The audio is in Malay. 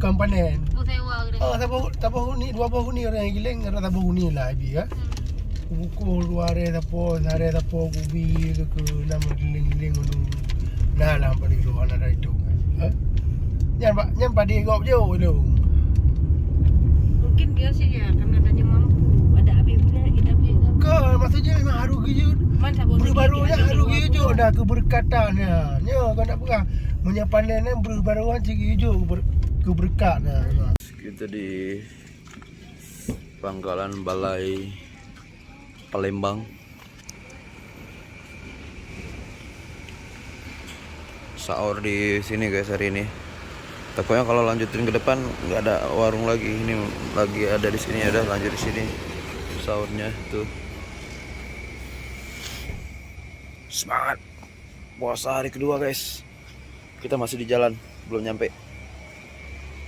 Bukan panen. Oh sewa ke dia. Tabah huni, 2 buah huni orang yang giling, ada tabah huni lah abi ya. Buku luar sare tapo kubi ke nama giling-giling unu. Nah lah pada lu ana itu. Ha? Nyam padi gop je tu. Mungkin biasanya kan adanya mampu. Ada abi punya kita punya. Ke maksudnya memang haru gitu. Mana boleh Baru-barunya haru gitu dah keberkatannya. Nya kau nak pegang menyapanen baru-baruan cigi hijau keberkatnya. Kita di pangkalan Balai Palembang. Sahur di sini guys hari ini. Takutnya kalau lanjutin ke depan nggak ada warung lagi. Ini lagi ada di sini, ada lanjut di sini sahurnya tuh. Semangat puasa hari kedua guys. Kita masih di jalan, belum nyampe.